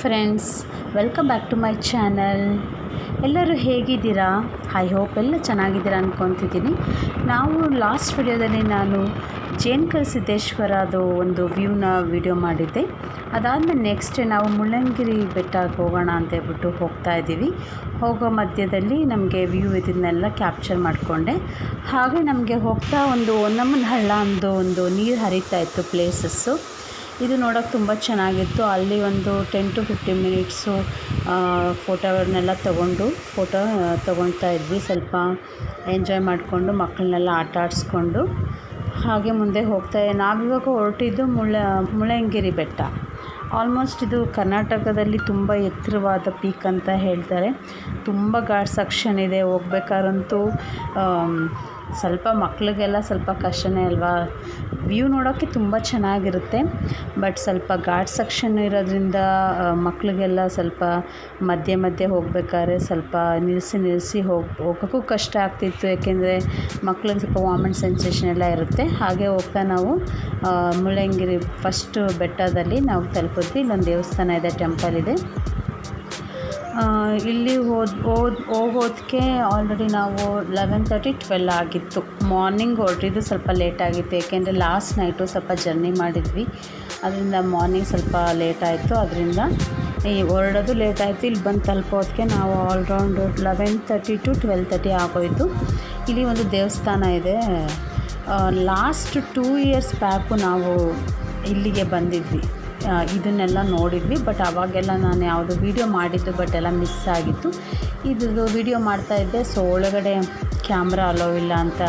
Friends, welcome back to my channel. ಎಲ್ಲರೂ ಹೇಗಿದ್ದೀರಾ? I hope ಎಲ್ಲ ಚೆನ್ನಾಗಿದ್ದೀರಾ ಅಂದ್ಕೊತಿದ್ದೀನಿ. ನಾವು ಲಾಸ್ಟ್ ವಿಡಿಯೋದಲ್ಲಿ ನಾನು ಜೇನ್ಕಲ್ ಸಿದ್ದೇಶ್ವರದು ಒಂದು ವ್ಯೂನ ವಿಡಿಯೋ ಮಾಡಿದ್ದೆ. ಅದಾದಮೇಲೆ ನೆಕ್ಸ್ಟ್ ನಾವು ಮುಳ್ಳಯ್ಯನಗಿರಿ ಬೆಟ್ಟಕ್ಕೆ ಹೋಗೋಣ ಅಂತ ಹೇಳ್ಬಿಟ್ಟು ಹೋಗ್ತಾ ಇದ್ದೀವಿ. ಹೋಗೋ ಮಧ್ಯದಲ್ಲಿ ನಮಗೆ ವ್ಯೂ ಇದನ್ನೆಲ್ಲ ಕ್ಯಾಪ್ಚರ್ ಮಾಡಿಕೊಂಡೆ. ಹಾಗೆ ನಮಗೆ ಹೋಗ್ತಾ ಒಂದು ಹೊನ್ನಮ್ಮನ ಹಳ್ಳ ಅಂದು ಒಂದು ನೀರು ಹರಿತಾ ಇತ್ತು ಪ್ಲೇಸಸ್ಸು. ಇದು ನೋಡೋಕೆ ತುಂಬ ಚೆನ್ನಾಗಿತ್ತು. ಅಲ್ಲಿ ಒಂದು 10 to 15 ಮಿನಿಟ್ಸು ಫೋಟೋಗಳನ್ನೆಲ್ಲ ತೊಗೊಳ್ತಾ ಇದ್ವಿ. ಸ್ವಲ್ಪ ಎಂಜಾಯ್ ಮಾಡಿಕೊಂಡು ಮಕ್ಕಳನ್ನೆಲ್ಲ ಆಟ ಆಡಿಸ್ಕೊಂಡು ಹಾಗೆ ಮುಂದೆ ನಾವಿವಾಗ ಹೊರಟಿದ್ದು ಮುಳ್ಳಯ್ಯನಗಿರಿ ಬೆಟ್ಟ. ಆಲ್ಮೋಸ್ಟ್ ಇದು ಕರ್ನಾಟಕದಲ್ಲಿ ತುಂಬ ಎತ್ತರವಾದ ಪೀಕ್ ಅಂತ ಹೇಳ್ತಾರೆ. ತುಂಬ ಘಾಟ್ ಸೆಕ್ಷನ್ ಇದೆ. ಹೋಗ್ಬೇಕಾದ್ರಂತೂ ಸ್ವಲ್ಪ ಮಕ್ಕಳಿಗೆಲ್ಲ ಸ್ವಲ್ಪ ಕಷ್ಟನೇ ಅಲ್ವಾ. ವ್ಯೂ ನೋಡೋಕ್ಕೆ ತುಂಬ ಚೆನ್ನಾಗಿರುತ್ತೆ, ಬಟ್ ಸ್ವಲ್ಪ ಘಾಟ್ ಸೆಕ್ಷನ್ ಇರೋದ್ರಿಂದ ಮಕ್ಕಳಿಗೆಲ್ಲ ಸ್ವಲ್ಪ ಮಧ್ಯೆ ಹೋಗ್ಬೇಕಾದ್ರೆ ಸ್ವಲ್ಪ ನಿಲ್ಲಿಸಿ ಹೋಗೋಕ್ಕೂ ಕಷ್ಟ ಆಗ್ತಿತ್ತು. ಯಾಕೆಂದರೆ ಮಕ್ಳಿಗೆ ಸ್ವಲ್ಪ ವಾಮಿಟ್ ಸೆನ್ಸೇಷನ್ ಎಲ್ಲ ಇರುತ್ತೆ. ಹಾಗೆ ಹೋಗ್ತಾ ನಾವು ಮುಳ್ಳಯ್ಯನಗಿರಿ ಫಸ್ಟ್ ಬೆಟ್ಟದಲ್ಲಿ ನಾವು ತಲುಪಿದ್ವಿ. ಇಲ್ಲೊಂದು ದೇವಸ್ಥಾನ ಇದೆ, ಟೆಂಪಲ್ ಇದೆ. ಇಲ್ಲಿ ಹೋಗೋದಕ್ಕೆ ಆಲ್ರೆಡಿ ನಾವು 11:30-12 ಆಗಿತ್ತು. ಮಾರ್ನಿಂಗ್ ಹೊರಟಿದ್ದು ಸ್ವಲ್ಪ ಲೇಟ್ ಆಗಿತ್ತು, ಏಕೆಂದರೆ ಲಾಸ್ಟ್ ನೈಟು ಸ್ವಲ್ಪ ಜರ್ನಿ ಮಾಡಿದ್ವಿ. ಅದರಿಂದ ಮಾರ್ನಿಂಗ್ ಸ್ವಲ್ಪ ಲೇಟ್ ಆಯಿತು. ಅದರಿಂದ ಹೊರಡೋದು ಲೇಟ್ ಆಯಿತು. ಇಲ್ಲಿ ಬಂದು ತಲುಪೋದಕ್ಕೆ ನಾವು ಆಲ್ರೌಂಡ್ 11:30 to 12:30 ಆಗೋಯಿತು. ಇಲ್ಲಿ ಒಂದು ದೇವಸ್ಥಾನ ಇದೆ. ಲಾಸ್ಟ್ 2 years ಬ್ಯಾಕು ನಾವು ಇಲ್ಲಿಗೆ ಬಂದಿದ್ವಿ. ಇದನ್ನೆಲ್ಲ ನೋಡಿದ್ವಿ, ಬಟ್ ಆವಾಗೆಲ್ಲ ನಾನು ಯಾವುದು ವೀಡಿಯೋ ಮಾಡಿದ್ದು ಬಟ್ ಎಲ್ಲ ಮಿಸ್ ಆಗಿತ್ತು. ಇದ್ರದ್ದು ವೀಡಿಯೋ ಮಾಡ್ತಾಯಿದ್ದೆ. ಸೊ ಒಳಗಡೆ ಕ್ಯಾಮ್ರಾ ಅಲೋ ಇಲ್ಲ ಅಂತ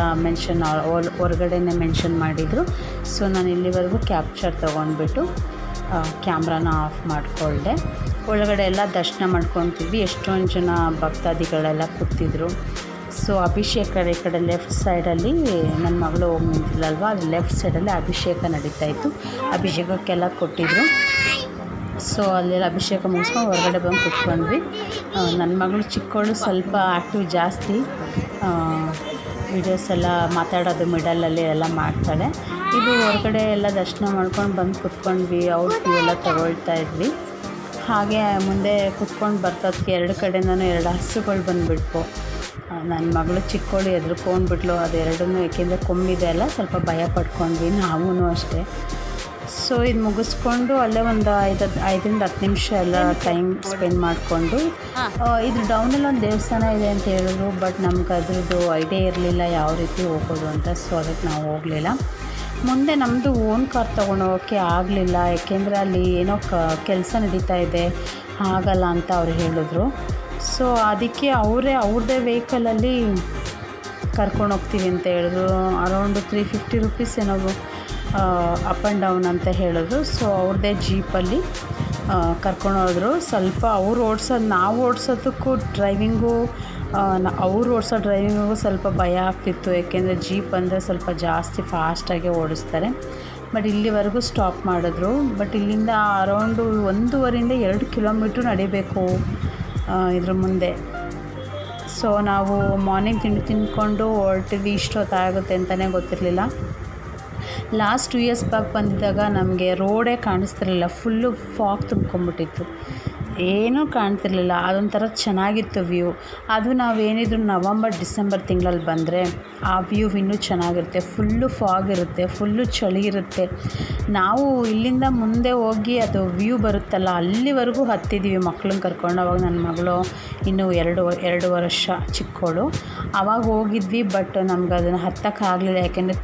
ಹೊರಗಡೆನೇ ಮೆನ್ಷನ್ ಮಾಡಿದರು. ಸೊ ನಾನು ಇಲ್ಲಿವರೆಗೂ ಕ್ಯಾಪ್ಚರ್ ತೊಗೊಂಡ್ಬಿಟ್ಟು ಕ್ಯಾಮ್ರಾನ ಆಫ್ ಮಾಡಿಕೊಂಡೆ. ಒಳಗಡೆ ಎಲ್ಲ ದರ್ಶನ ಮಾಡ್ಕೊತಿದ್ವಿ. ಎಷ್ಟೊಂದು ಜನ ಭಕ್ತಾದಿಗಳೆಲ್ಲ ಕೂತಿದ್ರು. ಸೊ ಅಭಿಷೇಕ ಈ ಕಡೆ ಲೆಫ್ಟ್ ಸೈಡಲ್ಲಿ ನನ್ನ ಮಗಳು ಹೋಗಿ ನಿಂತಿಲ್ಲಲ್ವ, ಅದು ಲೆಫ್ಟ್ ಸೈಡಲ್ಲಿ ಅಭಿಷೇಕ ನಡೀತಾಯಿತ್ತು. ಅಭಿಷೇಕಕ್ಕೆಲ್ಲ ಕೊಟ್ಟಿದ್ರು. ಸೊ ಅಲ್ಲೆಲ್ಲ ಅಭಿಷೇಕ ಮುಗಿಸ್ಕೊಂಡು ಹೊರಗಡೆ ಬಂದು ಕೂತ್ಕೊಂಡ್ವಿ. ನನ್ನ ಮಗಳು ಚಿಕ್ಕವಳು, ಸ್ವಲ್ಪ ಆ್ಯಕ್ಟಿವ್ ಜಾಸ್ತಿ. ವಿಡಿಯೋಸ್ ಎಲ್ಲ ಮಾತಾಡೋದು ಮಿಡಲಲ್ಲಿ ಎಲ್ಲ ಮಾಡ್ತಾಳೆ. ಇದು ಹೊರಗಡೆ ಎಲ್ಲ ದರ್ಶನ ಮಾಡ್ಕೊಂಡು ಬಂದು ಕೂತ್ಕೊಂಡ್ವಿ. ಔಟ್ಫಿಟ್ ಎಲ್ಲ ತಗೊಳ್ತಾ ಇದ್ವಿ. ಹಾಗೆ ಮುಂದೆ ಕೂತ್ಕೊಂಡು ಬರ್ತದಕ್ಕೆ 2 ಕಡೆಯಿಂದನೂ 2 ಹಸುಗಳು ಬಂದುಬಿಟ್ವು. ನನ್ನ ಮಗಳು ಚಿಕ್ಕವಳು ಎದ್ರುಕೊಂಡ್ಬಿಟ್ಲು ಅದೆರಡನ್ನೂ. ಏಕೆಂದರೆ ಕೊಮ್ಮಿದೆ ಅಲ್ಲ, ಸ್ವಲ್ಪ ಭಯ ಪಡ್ಕೊಂಡ್ವಿ ನಾವೂ ಅಷ್ಟೇ. ಸೊ ಇದು ಮುಗಿಸ್ಕೊಂಡು ಅಲ್ಲೇ ಒಂದು 5-10 ನಿಮಿಷ ಎಲ್ಲ ಟೈಮ್ ಸ್ಪೆಂಡ್ ಮಾಡಿಕೊಂಡು ಇದು ಡೌನಲ್ಲಿ ಒಂದು ದೇವಸ್ಥಾನ ಇದೆ ಅಂತ ಹೇಳಿದ್ರು. ಬಟ್ ನಮ್ಗೆ ಅದ್ರದ್ದು ಐಡಿಯಾ ಇರಲಿಲ್ಲ ಯಾವ ರೀತಿ ಹೋಗೋದು ಅಂತ. ಸೊ ಅದಕ್ಕೆ ನಾವು ಹೋಗಲಿಲ್ಲ. ಮುಂದೆ ನಮ್ಮದು ಓನ್ ಕಾರ್ ತೊಗೊಂಡು ಹೋಗೋಕ್ಕೆ ಆಗಲಿಲ್ಲ, ಏಕೆಂದರೆ ಅಲ್ಲಿ ಏನೋ ಕೆಲಸ ನಡೀತಾ ಇದೆ, ಆಗಲ್ಲ ಅಂತ ಅವ್ರು ಹೇಳಿದ್ರು. ಸೊ ಅದಕ್ಕೆ ಅವ್ರದ್ದೇ ವೆಹಿಕಲಲ್ಲಿ ಕರ್ಕೊಂಡು ಹೋಗ್ತೀವಿ ಅಂತ ಹೇಳಿದ್ರು. ಅರೌಂಡ್ 350 rupees ಏನೋ ಅಪ್ ಆ್ಯಂಡ್ ಡೌನ್ ಅಂತ ಹೇಳಿದ್ರು. ಸೊ ಅವ್ರದ್ದೇ ಜೀಪಲ್ಲಿ ಕರ್ಕೊಂಡು ಹೋದ್ರು. ಸ್ವಲ್ಪ ನಾವು ಓಡಿಸೋದಕ್ಕೂ ಡ್ರೈವಿಂಗು ಸ್ವಲ್ಪ ಭಯ ಆಗ್ತಿತ್ತು. ಏಕೆಂದರೆ ಜೀಪ್ ಅಂದರೆ ಸ್ವಲ್ಪ ಜಾಸ್ತಿ ಫಾಸ್ಟಾಗಿ ಓಡಿಸ್ತಾರೆ. ಬಟ್ ಇಲ್ಲಿವರೆಗೂ ಸ್ಟಾಪ್ ಮಾಡಿದ್ರು. ಬಟ್ ಇಲ್ಲಿಂದ ಅರೌಂಡು 1.5-2 ಕಿಲೋಮೀಟ್ರ್ ನಡಿಬೇಕು ಇದ್ರ ಮುಂದೆ. ಸೊ ನಾವು ಮಾರ್ನಿಂಗ್ ತಿಂದ್ಕೊಂಡು ಹೊರಟಿದ್ವಿ. ಇಷ್ಟೊತ್ತಾಗುತ್ತೆ ಅಂತಲೇ ಗೊತ್ತಿರಲಿಲ್ಲ. ಲಾಸ್ಟ್ 2 years ಬ್ಯಾಕ್ ಬಂದಿದ್ದಾಗ ನಮಗೆ ರೋಡೇ ಕಾಣಿಸ್ತಿರಲಿಲ್ಲ. ಫುಲ್ಲು ಫಾಗ್ ತುಂಬ್ಕೊಂಡ್ಬಿಟ್ಟಿತ್ತು, ಏನೂ ಕಾಣ್ತಿರ್ಲಿಲ್ಲ. ಅದೊಂಥರ ಚೆನ್ನಾಗಿತ್ತು ವ್ಯೂ. ಅದು ನಾವೇನಿದ್ರು ನವಂಬರ್-ಡಿಸೆಂಬರ್ ತಿಂಗಳಲ್ಲಿ ಬಂದರೆ ಆ ವ್ಯೂ ಇನ್ನೂ ಚೆನ್ನಾಗಿರುತ್ತೆ. ಫುಲ್ಲು ಫಾಗ್ ಇರುತ್ತೆ, ಫುಲ್ಲು ಚಳಿ ಇರುತ್ತೆ. ನಾವು ಇಲ್ಲಿಂದ ಮುಂದೆ ಹೋಗಿ ಅದು ವ್ಯೂ ಬರುತ್ತಲ್ಲ ಅಲ್ಲಿವರೆಗೂ ಹತ್ತಿದ್ದೀವಿ ಮಕ್ಕಳನ್ನ ಕರ್ಕೊಂಡು. ಅವಾಗ ನನ್ನ ಮಗಳು ಇನ್ನೂ 2 ವರ್ಷ ಚಿಕ್ಕವಳು. ಆವಾಗ ಹೋಗಿದ್ವಿ. ಬಟ್ ನಮ್ಗೆ ಅದನ್ನು ಹತ್ತಕ್ಕಾಗಲಿಲ್ಲ, ಯಾಕೆಂದರೆ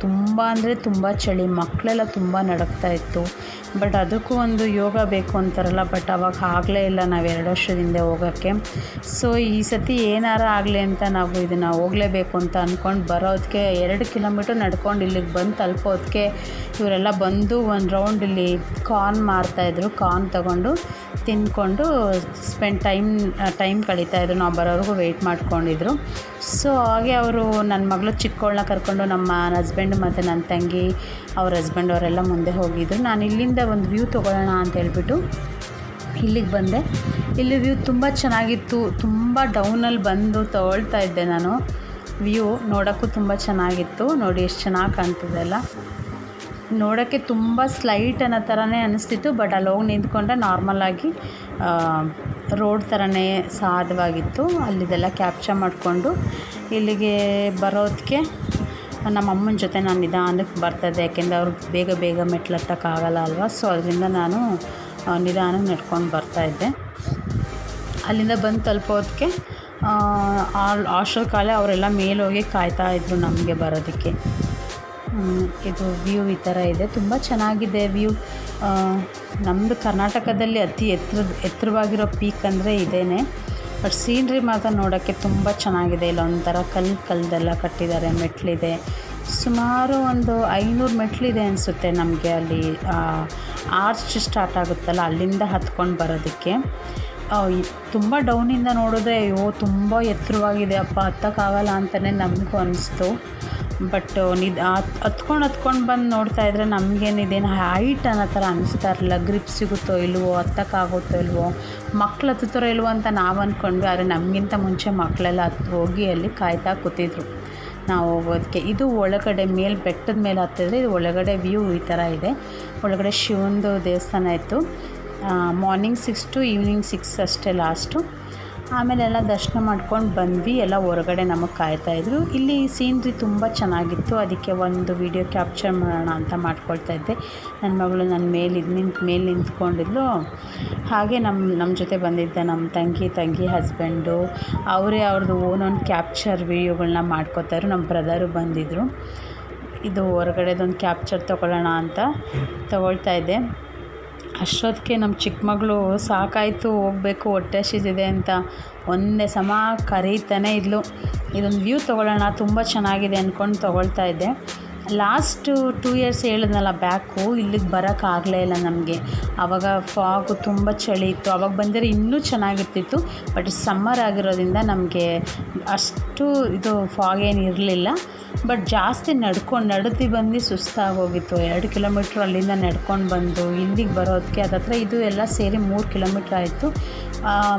ತುಂಬ ಚಳಿ. ಮಕ್ಕಳೆಲ್ಲ ತುಂಬ ನಡುಕ್ತಾ ಇತ್ತು. ಬಟ್ ಅದಕ್ಕೂ ಒಂದು ಯೋಗ ಬೇಕು ಅಂತಾರಲ್ಲ, ಬಟ್ ಅವಾಗ ಆಗಲೇ ಇಲ್ಲ ನಾವು 2 ವರ್ಷದಿಂದ ಹೋಗೋಕ್ಕೆ. ಸೊ ಈ ಸತಿ ಏನಾರ ಆಗಲಿ ಅಂತ ನಾವು ಇದನ್ನು ಹೋಗಲೇಬೇಕು ಅಂತ ಅಂದ್ಕೊಂಡು ಬರೋದಕ್ಕೆ 2 ಕಿಲೋಮೀಟ್ರ್ ನಡ್ಕೊಂಡು ಇಲ್ಲಿಗೆ ಬಂದು ತಲುಪೋದಕ್ಕೆ ಇವರೆಲ್ಲ ಬಂದು ಒಂದು ರೌಂಡ್ ಇಲ್ಲಿ ಕಾರ್ನ್ ಮಾರ್ತಾಯಿದ್ರು. ಕಾರ್ನ್ ತೊಗೊಂಡು ತಿಂದ್ಕೊಂಡು ಟೈಮ್ ಕಳೀತಾಯಿದ್ರು. ನಾವು ಬರೋವರೆಗೂ ವೆಯ್ಟ್ ಮಾಡ್ಕೊಂಡಿದ್ರು. ಸೊ ಹಾಗೆ ಅವರು ನನ್ನ ಮಗಳು ಚಿಕ್ಕವಳನ್ನ ಕರ್ಕೊಂಡು ನಮ್ಮ ಹಸ್ಬೆಂಡ್ ಮತ್ತು ನನ್ನ ತಂಗಿ ಅವ್ರ ಹಸ್ಬೆಂಡ್ ಅವರೆಲ್ಲ ಮುಂದೆ ಹೋಗಿದ್ರು. ನಾನು ಇಲ್ಲಿಂದ ಒಂದು ವ್ಯೂ ತೊಗೊಳ್ಳೋಣ ಅಂತ ಹೇಳ್ಬಿಟ್ಟು ಇಲ್ಲಿಗೆ ಬಂದೆ. ಇಲ್ಲಿ ವ್ಯೂ ತುಂಬ ಚೆನ್ನಾಗಿತ್ತು. ತುಂಬ ಡೌನಲ್ಲಿ ಬಂದು ತೊಗೊಳ್ತಾ ಇದ್ದೆ ನಾನು. ವ್ಯೂ ನೋಡೋಕ್ಕೂ ತುಂಬ ಚೆನ್ನಾಗಿತ್ತು. ನೋಡಿ ಎಷ್ಟು ಚೆನ್ನಾಗಿ ಕಾಣ್ತಿದೆ ಅಲ್ಲ. ನೋಡೋಕ್ಕೆ ತುಂಬ ಸ್ಲೈಟ್ ಅನ್ನೋ ಥರನೇ ಅನ್ನಿಸ್ತಿತ್ತು. ಬಟ್ ಅಲ್ಲಿ ಹೋಗಿ ನಿಂತ್ಕೊಂಡ್ರೆ ನಾರ್ಮಲಾಗಿ ರೋಡ್ ಥರನೇ ಸಾಧವಾಗಿತ್ತು. ಅಲ್ಲಿದೆಲ್ಲ ಕ್ಯಾಪ್ಚರ್ ಮಾಡಿಕೊಂಡು ಇಲ್ಲಿಗೆ ಬರೋದಕ್ಕೆ ನಮ್ಮ ಅಮ್ಮನ ಜೊತೆ ನಾನು ನಿಧಾನಕ್ಕೆ ಬರ್ತಾಯಿದ್ದೆ. ಯಾಕೆಂದರೆ ಅವ್ರಿಗೆ ಬೇಗ ಬೇಗ ಮೆಟ್ಲು ಹತ್ತಕ್ಕಾಗಲ್ಲ ಅಲ್ವಾ. ಸೊ ಅದರಿಂದ ನಾನು ನಿಧಾನಕ್ಕೆ ನಡ್ಕೊಂಡು ಬರ್ತಾಯಿದ್ದೆ. ಅಲ್ಲಿಂದ ಬಂದು ತಲುಪೋದಕ್ಕೆ ಹಾಸ್ಟೆಲ್ ಕಾಲೇ ಅವರೆಲ್ಲ ಮೇಲೋಗಿ ಕಾಯ್ತಾಯಿದ್ರು ನಮಗೆ ಬರೋದಕ್ಕೆ. ಇದು ವ್ಯೂ ಈ ಥರ ಇದೆ, ತುಂಬ ಚೆನ್ನಾಗಿದೆ ವ್ಯೂ. ನಮ್ಮದು ಕರ್ನಾಟಕದಲ್ಲಿ ಅತಿ ಎತ್ತರವಾಗಿರೋ ಪೀಕ್ ಅಂದರೆ ಇದೇನೆ. ಬಟ್ ಸೀನ್ರಿ ಮಾತ್ರ ನೋಡೋಕ್ಕೆ ತುಂಬ ಚೆನ್ನಾಗಿದೆ. ಇಲ್ಲೊಂಥರ ಕಲ್ಲದೆಲ್ಲ ಕಟ್ಟಿದ್ದಾರೆ, ಮೆಟ್ಲಿದೆ. ಸುಮಾರು ಒಂದು 500 ಮೆಟ್ಲಿದೆ ಅನಿಸುತ್ತೆ ನಮಗೆ. ಅಲ್ಲಿ ಆರ್ಚ್ ಸ್ಟಾರ್ಟ್ ಆಗುತ್ತಲ್ಲ, ಅಲ್ಲಿಂದ ಹತ್ಕೊಂಡು ಬರೋದಕ್ಕೆ. ತುಂಬ ಡೌನಿಂದ ನೋಡಿದ್ರೆ ಅಯ್ಯೋ ತುಂಬ ಎತ್ತರವಾಗಿದೆ ಅಪ್ಪ, ಹತ್ತಕ್ಕಾಗಲ್ಲ ಅಂತಲೇ ನಮಗೂ ಅನ್ನಿಸ್ತು. ಬಟ್ ಹತ್ಕೊಂಡು ಬಂದು ನೋಡ್ತಾಯಿದ್ರೆ ನಮಗೇನಿದೇನು ಹೈಟ್ ಅನ್ನೋ ಥರ ಅನ್ನಿಸ್ತಾ ಇರಲಿಲ್ಲ. ಗ್ರಿಪ್ ಸಿಗುತ್ತೋ ಇಲ್ವೋ, ಹತ್ತಕ್ಕಾಗುತ್ತೋ ಇಲ್ವೋ, ಮಕ್ಳು ಹತ್ತುತ್ತಾರೋ ಇಲ್ವೋ ಅಂತ ನಾವು ಅಂದ್ಕೊಂಡ್ವಿ. ಆದರೆ ನಮಗಿಂತ ಮುಂಚೆ ಮಕ್ಕಳೆಲ್ಲ ಹೋಗಿ ಅಲ್ಲಿ ಕಾಯ್ತಾ ಕೂತಿದ್ರು ನಾವು ಹೋಗೋದಕ್ಕೆ. ಇದು ಒಳಗಡೆ ಬೆಟ್ಟದ ಮೇಲೆ ಹತ್ತಿದ್ರೆ ಇದು ಒಳಗಡೆ ವ್ಯೂ ಈ ಥರ ಇದೆ. ಒಳಗಡೆ ಶಿವಂದು ದೇವಸ್ಥಾನ ಇತ್ತು. ಮಾರ್ನಿಂಗ್ 6 to ಈವ್ನಿಂಗ್ 6 ಅಷ್ಟೇ ಲಾಸ್ಟು. ಆಮೇಲೆ ಎಲ್ಲ ದರ್ಶನ ಮಾಡ್ಕೊಂಡು ಬಂದ್ವಿ. ಎಲ್ಲ ಹೊರಗಡೆ ನಮಗೆ ಕಾಯ್ತಾಯಿದ್ರು. ಇಲ್ಲಿ ಸೀನ್ರಿ ತುಂಬ ಚೆನ್ನಾಗಿತ್ತು, ಅದಕ್ಕೆ ಒಂದು ವಿಡಿಯೋ ಕ್ಯಾಪ್ಚರ್ ಮಾಡೋಣ ಅಂತ ಮಾಡ್ಕೊಳ್ತಾಯಿದ್ದೆ. ನನ್ನ ಮಗಳು ನನ್ನ ಮೇಲೆ ನಿಂತ್ಕೊಂಡಿದ್ಲು. ಹಾಗೆ ನಮ್ಮ ಜೊತೆ ಬಂದಿದ್ದ ನಮ್ಮ ತಂಗಿ ಹಸ್ಬೆಂಡು ಅವರೇ ಅವ್ರದ್ದು ಓನೊಂದು ಕ್ಯಾಪ್ಚರ್ ವೀಡಿಯೋಗಳನ್ನ ಮಾಡ್ಕೋತಾಯಿದ್ರು. ನಮ್ಮ ಬ್ರದರು ಬಂದಿದ್ದರು. ಇದು ಹೊರಗಡೆದೊಂದು ಕ್ಯಾಪ್ಚರ್ ತೊಗೊಳ್ಳೋಣ ಅಂತ ತೊಗೊಳ್ತಾಯಿದ್ದೆ. ಅಷ್ಟೊತ್ತಿಗೆ ನಮ್ಮ ಚಿಕ್ಕ ಮಗಳು ಸಾಕಾಯಿತು, ಹೋಗಬೇಕು, ಹೊಟ್ಟೆ ಹಸಿದಿದೆ ಅಂತ ಒಂದೇ ಸಮ ಕರೀತಾನೆ ಇದ್ಲು. ಇದೊಂದು ವ್ಯೂ ತೊಗೊಳ್ಳೋಣ, ತುಂಬ ಚೆನ್ನಾಗಿದೆ ಅಂದ್ಕೊಂಡು ತೊಗೊಳ್ತಾ ಇದ್ದೆ. ಲಾಸ್ಟು 2 years ಹೇಳಿದ್ನಲ್ಲ ಬ್ಯಾಕು, ಇಲ್ಲಿಗೆ ಬರೋಕ್ಕಾಗಲೇ ಇಲ್ಲ ನಮಗೆ. ಆವಾಗ ಫಾಗು ತುಂಬ ಚಳಿ ಇತ್ತು. ಆವಾಗ ಬಂದರೆ ಇನ್ನೂ ಚೆನ್ನಾಗಿರ್ತಿತ್ತು. ಬಟ್ ಸಮ್ಮರ್ ಆಗಿರೋದ್ರಿಂದ ನಮಗೆ ಅಷ್ಟು ಇದು ಫಾಗ್ ಏನು ಇರಲಿಲ್ಲ. ಬಟ್ ಜಾಸ್ತಿ ನಡ್ದು ಬಂದು ಸುಸ್ತಾಗೋಗಿತ್ತು. 2 ಕಿಲೋಮೀಟ್ರ್ ಅಲ್ಲಿಂದ ನಡ್ಕೊಂಡು ಬಂದು ಇಲ್ಲಿಗೆ ಬರೋದಕ್ಕೆ ಅದತ್ರ ಇದು ಎಲ್ಲ ಸೇರಿ 3 ಕಿಲೋಮೀಟ್ರ್ ಆಯಿತು.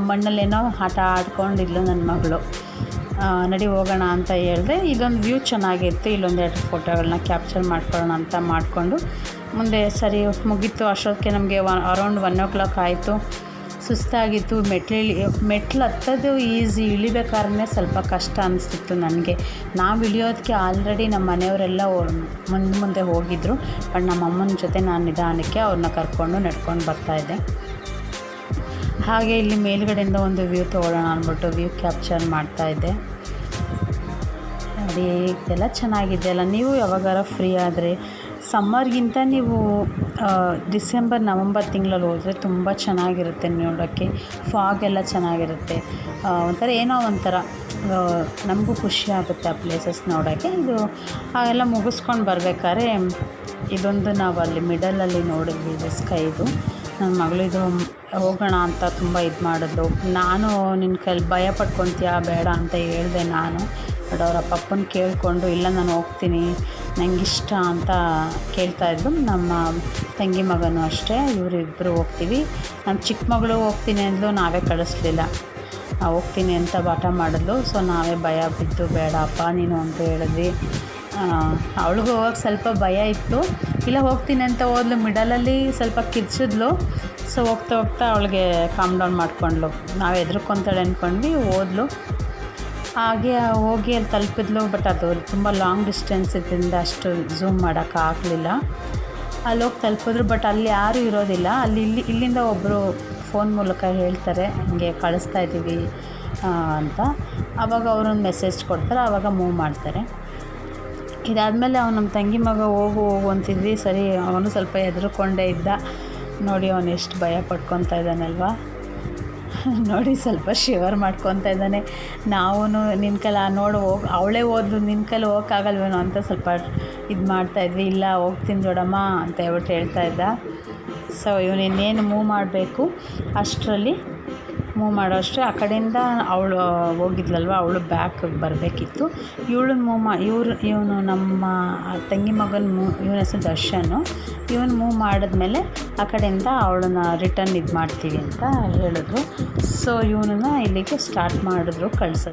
ಮಣ್ಣಲ್ಲೇನೋ ಆಟ ಆಡ್ಕೊಂಡಿದ್ಲು ನನ್ನ ಮಗಳು. ನಡಿ ಹೋಗೋಣ ಅಂತ ಹೇಳಿದೆ. ಇಲ್ಲೊಂದು ವ್ಯೂ ಚೆನ್ನಾಗಿತ್ತು, ಇಲ್ಲೊಂದೆರಡು ಫೋಟೋಗಳನ್ನ ಕ್ಯಾಪ್ಚರ್ ಮಾಡ್ಕೊಳ್ಳೋಣ ಅಂತ ಮಾಡಿಕೊಂಡು ಮುಂದೆ ಸರಿ ಮುಗೀತು. ಅಷ್ಟೊತ್ತಿಗೆ ನಮಗೆ ಅರೌಂಡ್ 1 o'clock ಆಯಿತು. ಸುಸ್ತಾಗಿತ್ತು. ಮೆಟ್ಲು ಹತ್ತೋದು ಈಸಿ, ಇಳಿಬೇಕಾದ್ರೆ ಸ್ವಲ್ಪ ಕಷ್ಟ ಅನಿಸ್ತಿತ್ತು ನನಗೆ. ನಾವು ಇಳಿಯೋದಕ್ಕೆ ಆಲ್ರೆಡಿ ನಮ್ಮ ಮನೆಯವರೆಲ್ಲ ಮುಂದೆ ಹೋಗಿದ್ದರು. ಬಟ್ ನಮ್ಮ ಅಮ್ಮನ ಜೊತೆ ನಾನು ನಿಧಾನಕ್ಕೆ ಅವ್ರನ್ನ ಕರ್ಕೊಂಡು ನಡ್ಕೊಂಡು ಬರ್ತಾಯಿದ್ದೆ. ಹಾಗೆ ಇಲ್ಲಿ ಮೇಲುಗಡೆಯಿಂದ ಒಂದು ವ್ಯೂ ತೊಗೊಳ್ಳೋಣ ಅಂದ್ಬಿಟ್ಟು ವ್ಯೂ ಕ್ಯಾಪ್ಚರ್ ಮಾಡ್ತಾಯಿದ್ದೆ. ನೋಡಿ ಇದೆಲ್ಲ ಚೆನ್ನಾಗಿದೆಯಲ್ಲ. ನೀವು ಯಾವಾಗಾರ ಫ್ರೀ ಆದರೆ ಸಮ್ಮರ್ಗಿಂತ ನೀವು ಡಿಸೆಂಬರ್ ನವಂಬರ್ ತಿಂಗಳಲ್ಲಿ ಹೋದರೆ ತುಂಬ ಚೆನ್ನಾಗಿರುತ್ತೆ ನೋಡೋಕ್ಕೆ. ಫಾಗ್ ಎಲ್ಲ ಚೆನ್ನಾಗಿರುತ್ತೆ. ಒಂಥರ ಏನೋ ಒಂಥರ ನಮಗೂ ಖುಷಿ ಆಗುತ್ತೆ ಆ ಪ್ಲೇಸಸ್ ನೋಡೋಕ್ಕೆ. ಇದು ಎಲ್ಲ ಮುಗಿಸ್ಕೊಂಡು ಬರಬೇಕಾದ್ರೆ ಇದೊಂದು ನಾವು ಅಲ್ಲಿ ಮಿಡಲಲ್ಲಿ ನೋಡಿದ್ವಿ, ಇದು ಸ್ಕೈದು. ನನ್ನ ಮಗಳು ಇದು ಹೋಗೋಣ ಅಂತ ತುಂಬ ಇದು ಮಾಡಿದ್ಲು. ನಾನು ನಿನ್ನ ಕೈಲಿ ಭಯ ಪಡ್ಕೊತೀಯಾ ಬೇಡ ಅಂತ ಹೇಳಿದೆ ನಾನು. ಬಟ್ ಅವರ ಪಪ್ಪನ ಕೇಳಿಕೊಂಡು ಇಲ್ಲ ನಾನು ಹೋಗ್ತೀನಿ, ನನಗಿಷ್ಟ ಅಂತ ಕೇಳ್ತಾಯಿದ್ದು. ನಮ್ಮ ತಂಗಿ ಮಗನೂ ಅಷ್ಟೇ, ಇವರಿಬ್ಬರು ಹೋಗ್ತೀವಿ. ನಮ್ಮ ಚಿಕ್ಕ ಮಗಳು ಹೋಗ್ತೀನಿ ಅಂದ್ಲು, ನಾವೇ ಕಳಿಸ್ಲಿಲ್ಲ. ಹೋಗ್ತೀನಿ ಅಂತ ಬಾಟ ಮಾಡಿದ್ಲು. ಸೊ ನಾವೇ ಭಯ ಬಿದ್ದು ಬೇಡಪ್ಪ ನೀನು ಅಂತ ಹೇಳಿದ್ವಿ. ಅವಳಿಗೂ ಹೋಗೋಕ್ಕೆ ಸ್ವಲ್ಪ ಭಯ ಇತ್ತು. ಇಲ್ಲ ಹೋಗ್ತೀನಿ ಅಂತ ಹೋದ್ಲು, ಮಿಡಲಲ್ಲಿ ಸ್ವಲ್ಪ ಕಿರ್ಚಿದ್ಲು. ಸೊ ಹೋಗ್ತಾ ಅವಳಿಗೆ ಕಾಮ್ ಡೌನ್ ಮಾಡ್ಕೊಂಡ್ಲು. ನಾವು ಹೆದ್ರಕೊಂತಾಳೆ ಅಂದ್ಕೊಂಡ್ವಿ, ಹೋದ್ಲು. ಹಾಗೆ ಹೋಗಿ ಅಲ್ಲಿ ತಲುಪಿದ್ಲು. ಬಟ್ ಅದು ತುಂಬ ಲಾಂಗ್ ಡಿಸ್ಟೆನ್ಸ್ ಇದ್ರಿಂದ ಅಷ್ಟು ಝೂಮ್ ಮಾಡೋಕ್ಕಾಗಲಿಲ್ಲ. ಅಲ್ಲಿ ಹೋಗಿ ತಲುಪಿದ್ರು. ಬಟ್ ಅಲ್ಲಿ ಯಾರೂ ಇರೋದಿಲ್ಲ. ಇಲ್ಲಿಂದ ಒಬ್ಬರು ಫೋನ್ ಮೂಲಕ ಹೇಳ್ತಾರೆ ಹಿಂಗೆ ಕಳಿಸ್ತಾ ಇದ್ದೀವಿ ಅಂತ. ಆವಾಗ ಅವರೊಂದು ಮೆಸೇಜ್ ಕೊಡ್ತಾರೆ, ಆವಾಗ ಮೂವ್ ಮಾಡ್ತಾರೆ. ಇದಾದಮೇಲೆ ನಮ್ಮ ತಂಗಿ ಮಗ ಹೋಗು ಅಂತಿದ್ವಿ. ಸರಿ, ಅವನು ಸ್ವಲ್ಪ ಹೆದರ್ಕೊಂಡೇ ಇದ್ದ. ನೋಡಿ ಅವನು ಎಷ್ಟು ಭಯ ಪಡ್ಕೊತಾ ಇದ್ದಾನಲ್ವ. ನೋಡಿ ಸ್ವಲ್ಪ ಶಿವರ್ ಮಾಡ್ಕೊತಾ ಇದ್ದಾನೆ. ನಾವು ನಿನ್ನ ಕೈಲಿ ಅವಳೇ ಹೋದ್ಲು, ನಿನ್ನ ಕೈಲಿ ಹೋಗೋಕ್ಕಾಗಲ್ವೇನೋ ಅಂತ ಸ್ವಲ್ಪ ಇದು ಮಾಡ್ತಾಯಿದ್ವಿ. ಇಲ್ಲ ಹೋಗ್ತೀನಿ ದೊಡ್ಡಮ್ಮ ಅಂತ ಹೇಳ್ತಾ ಇದ್ದ. ಸೊ ಇವನು ಇನ್ನೇನು ಮೂವ್ ಮಾಡಬೇಕು ಅಷ್ಟರಲ್ಲಿ ಮೂವ್ ಮಾಡೋ ಅಷ್ಟೇ ಆ ಕಡೆಯಿಂದ ಅವಳು ಹೋಗಿದ್ಲಲ್ವ, ಅವಳು ಬ್ಯಾಕ್ ಬರಬೇಕಿತ್ತು. ಇವನು ನಮ್ಮ ತಂಗಿ ಮಗನ ಇವನ ಹೆಸರು ದರ್ಶನು. ಇವನು ಮೂವ್ ಮಾಡಿದ್ಮೇಲೆ ಆ ಕಡೆಯಿಂದ ಅವಳನ್ನ ರಿಟರ್ನ್ ಇದು ಮಾಡ್ತೀವಿ ಅಂತ ಹೇಳಿದ್ರು. ಸೊ ಇವನನ್ನು ಇಲ್ಲಿಗೆ ಸ್ಟಾರ್ಟ್ ಮಾಡಿದ್ರು ಕಳ್ಸೋದು.